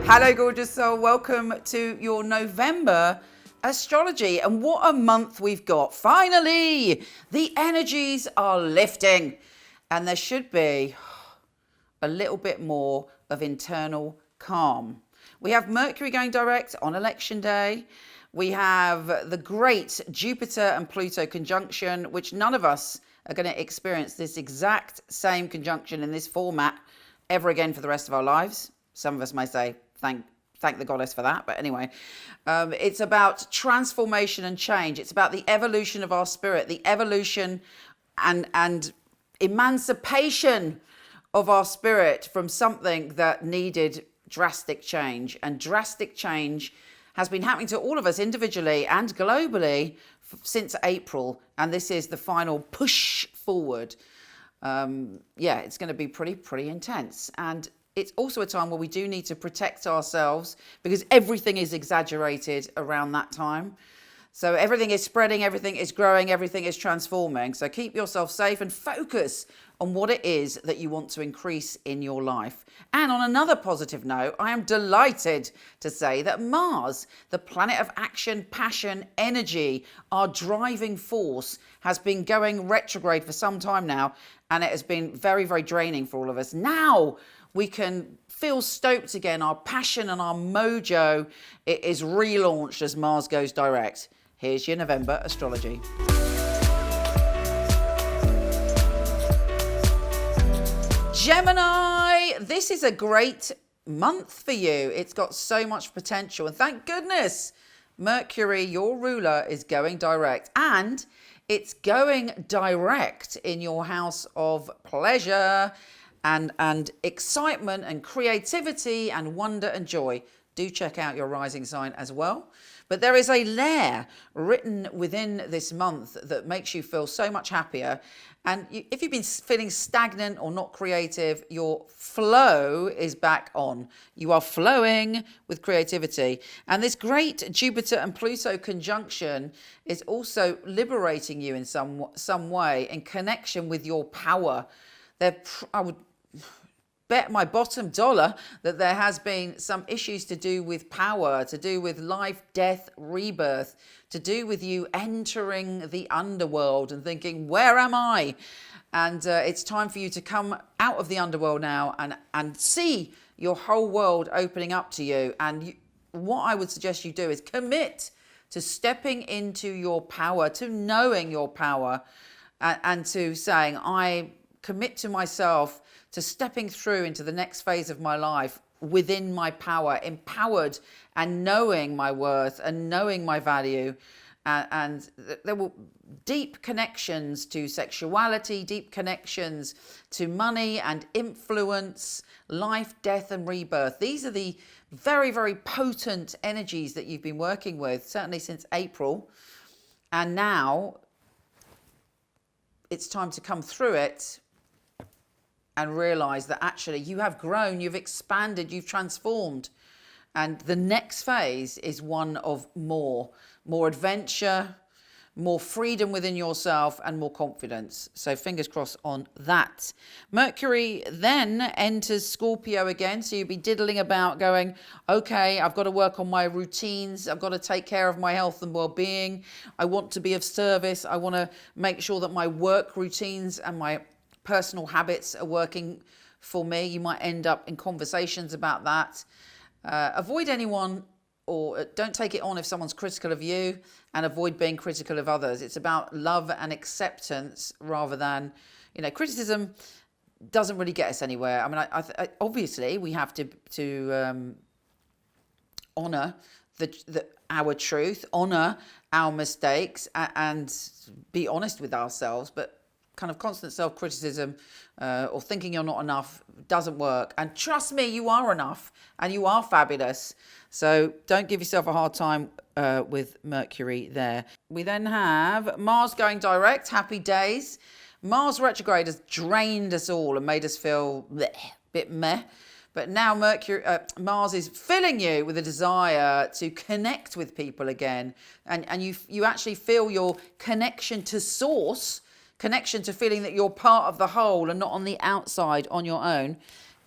Hello, gorgeous soul. Welcome to your November astrology. And what a month we've got. Finally, the energies are lifting. And there should be a little bit more of internal calm. We have Mercury going direct on election day. We have the great Jupiter and Pluto conjunction, which none of us are going to experience this exact same conjunction in this format ever again for the rest of our lives. Some of us may say, thank the goddess for that. But anyway, it's about transformation and change. It's about the evolution of our spirit, the evolution and emancipation of our spirit from something that needed drastic change. And drastic change has been happening to all of us individually and globally since April. And this is the final push forward. It's going to be pretty intense. And it's also a time where we do need to protect ourselves because everything is exaggerated around that time. So everything is spreading, everything is growing, everything is transforming. So keep yourself safe and focus on what it is that you want to increase in your life. And on another positive note, I am delighted to say that Mars, the planet of action, passion, energy, our driving force, has been going retrograde for some time now. And it has been very draining for all of us. Now we can feel stoked again. Our passion and our mojo, it is relaunched as Mars goes direct. Here's your November astrology. Gemini, this is a great month for you. It's got so much potential. And thank goodness, Mercury, your ruler, is going direct. And it's going direct in your house of pleasure and excitement and creativity and wonder and joy. Do check out your rising sign as well. But there is a layer written within this month that makes you feel so much happier. And if you've been feeling stagnant or not creative, your flow is back on. You are flowing with creativity. And this great Jupiter and Pluto conjunction is also liberating you in some way in connection with your power. I would bet my bottom dollar that there has been some issues to do with power, to do with life, death, rebirth, to do with you entering the underworld and thinking, where am I? And it's time for you to come out of the underworld now and see your whole world opening up to you. And what I would suggest you do is commit to stepping into your power, to knowing your power, and to saying, I commit to myself to stepping through into the next phase of my life within my power, empowered and knowing my worth and knowing my value. And there will deep connections to sexuality, deep connections to money and influence, life, death and rebirth. These are the very potent energies that you've been working with, certainly since April. And now it's time to come through it and realize that actually you have grown, you've expanded, you've transformed. And the next phase is one of more adventure, more freedom within yourself and more confidence. So fingers crossed on that. Mercury then enters Scorpio again. So you'll be diddling about going, okay, I've got to work on my routines. I've got to take care of my health and well-being. I want to be of service. I want to make sure that my work routines and my personal habits are working for me. You might end up in conversations about that. Avoid anyone or don't take it on if someone's critical of you, and avoid being critical of others. It's about love and acceptance rather than, criticism doesn't really get us anywhere. I mean, I obviously we have to honor our truth, honor our mistakes, and be honest with ourselves, but kind of constant self-criticism or thinking you're not enough doesn't work. And trust me, you are enough and you are fabulous. So don't give yourself a hard time with Mercury there. We then have Mars going direct. Happy days. Mars retrograde has drained us all and made us feel a bit meh. But now Mars is filling you with a desire to connect with people again. And you actually feel your connection to source, connection to feeling that you're part of the whole and not on the outside on your own,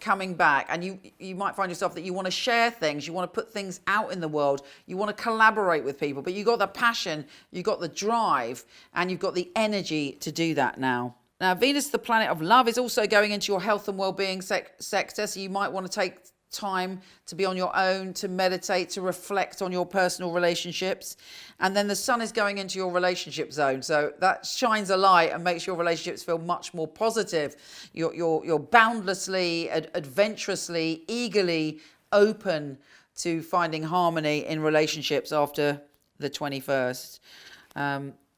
coming back, and you might find yourself that you want to share things, you want to put things out in the world, you want to collaborate with people, but you got the passion, you got the drive, and you've got the energy to do that now. Now, Venus, the planet of love, is also going into your health and well-being sector, so you might want to take time to be on your own, to meditate, to reflect on your personal relationships. And then the sun is going into your relationship zone, so that shines a light and makes your relationships feel much more positive. You're boundlessly, adventurously, eagerly open to finding harmony in relationships after the 21st.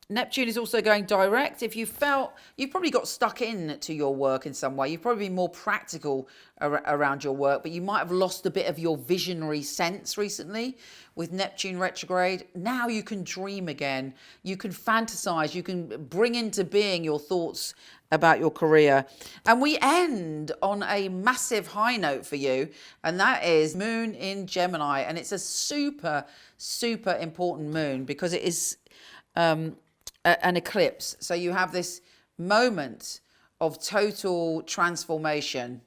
Neptune is also going direct. If you felt you've probably got stuck in to your work in some way, you've probably been more practical around your work, but you might have lost a bit of your visionary sense recently with Neptune retrograde. Now you can dream again. You can fantasize. You can bring into being your thoughts about your career. And we end on a massive high note for you, and that is Moon in Gemini. And it's a super, super important moon because it is an eclipse. So you have this moment of total transformation.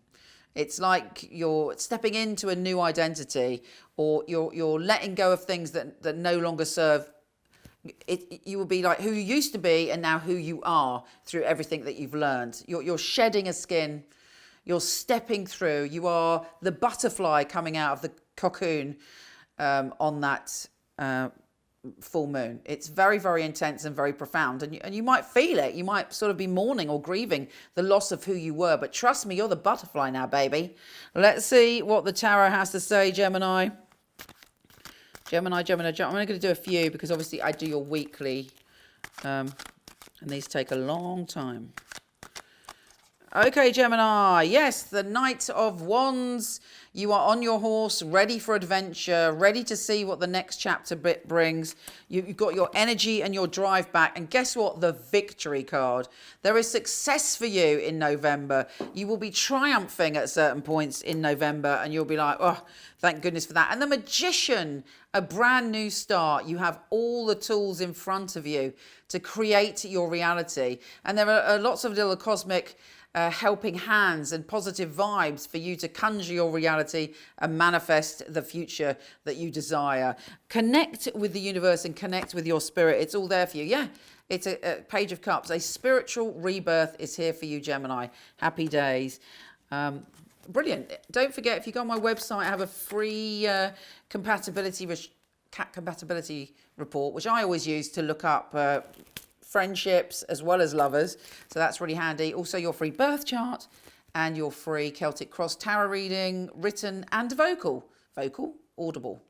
It's like you're stepping into a new identity, or you're letting go of things that no longer serve. You will be like who you used to be and now who you are through everything that you've learned. You're shedding a skin. You're stepping through. You are the butterfly coming out of the cocoon on that full moon. It's very, very intense and very profound, and you might feel it. You might sort of be mourning or grieving the loss of who you were, but trust me, you're the butterfly now, baby. Let's see what the tarot has to say, Gemini. Gemini. I'm only going to do a few because obviously I do your weekly, and these take a long time. Okay, Gemini. Yes, the Knight of Wands. You are on your horse, ready for adventure, ready to see what the next chapter brings. You've got your energy and your drive back. And guess what? The Victory card. There is success for you in November. You will be triumphing at certain points in November, and you'll be like, oh, thank goodness for that. And the Magician, a brand new start. You have all the tools in front of you to create your reality. And there are lots of little cosmic helping hands and positive vibes for you to conjure your reality and manifest the future that you desire. Connect with the universe and connect with your spirit. It's all there for you. Yeah, it's a Page of Cups. A spiritual rebirth is here for you, Gemini. Happy days. Brilliant. Don't forget, if you go on my website, I have a free compatibility report, which I always use to look up friendships as well as lovers, so that's really handy. Also your free birth chart and your free Celtic Cross tarot reading, written and vocal. Audible.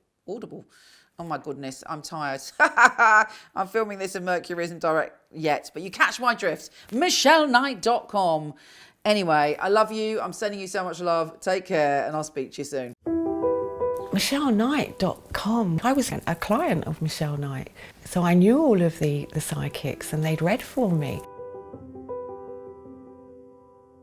Oh my goodness, I'm tired. I'm filming this and Mercury isn't direct yet, but you catch my drift. MichelleKnight.com. Anyway, I love you. I'm sending you so much love. Take care, and I'll speak to you soon. MichelleKnight.com. I was a client of Michele Knight, so I knew all of the psychics and they'd read for me.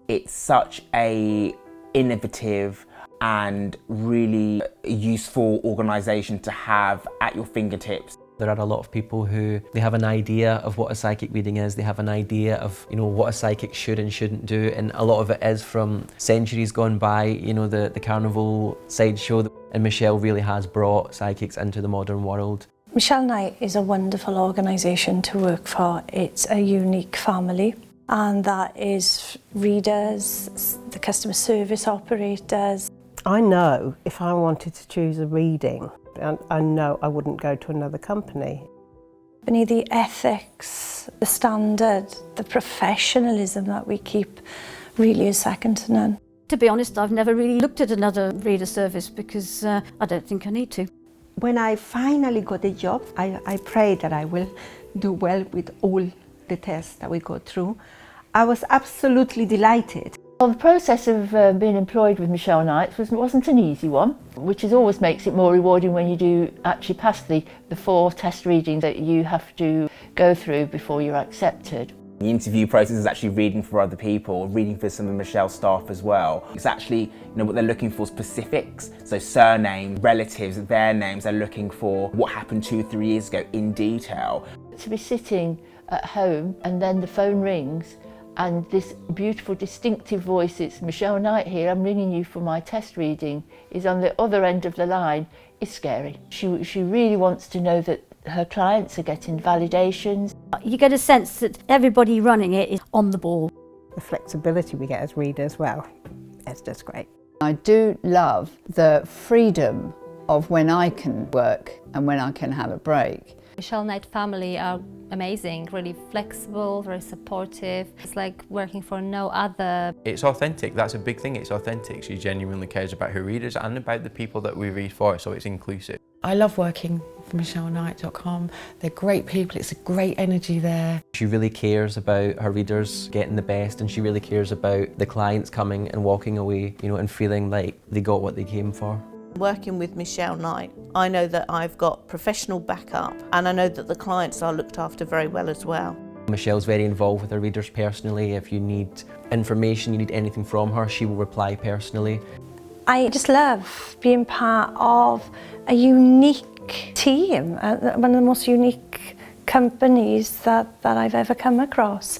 It's such a innovative and really useful organisation to have at your fingertips. There are a lot of people who they have an idea of what a psychic reading is, they have an idea of what a psychic should and shouldn't do, and a lot of it is from centuries gone by, the carnival sideshow, and Michele really has brought psychics into the modern world. Michele Knight is a wonderful organisation to work for. It's a unique family, and that is readers, the customer service operators. I know if I wanted to choose a reading, I know I wouldn't go to another company. The ethics, the standard, the professionalism that we keep really is second to none. To be honest, I've never really looked at another reader service because I don't think I need to. When I finally got a job, I prayed that I will do well with all the tests that we go through. I was absolutely delighted. Well, the process of being employed with Michele Knight wasn't an easy one, which always makes it more rewarding when you do actually pass the 4 test readings that you have to go through before you're accepted. The interview process is actually reading for other people, reading for some of Michelle's staff as well. It's actually, what they're looking for, specifics, so surname, relatives, their names. They're looking for what happened 2-3 years ago in detail. To be sitting at home and then the phone rings And this beautiful distinctive voice, it's Michele Knight here, I'm ringing you for my test reading, is on the other end of the line, is scary. She really wants to know that her clients are getting validations. You get a sense that everybody running it is on the ball. The flexibility we get as readers, well, it's just great. I do love the freedom of when I can work and when I can have a break. Michele Knight family are amazing, really flexible, very supportive. It's like working for no other. It's authentic, that's a big thing, it's authentic. She genuinely cares about her readers and about the people that we read for, so it's inclusive. I love working for MicheleKnight.com. They're great people, it's a great energy there. She really cares about her readers getting the best, and she really cares about the clients coming and walking away, you know, and feeling like they got what they came for. Working with Michele Knight, I know that I've got professional backup, and I know that the clients are looked after very well as well. Michele's very involved with her readers personally. If you need information, you need anything from her, she will reply personally. I just love being part of a unique team, one of the most unique companies that I've ever come across.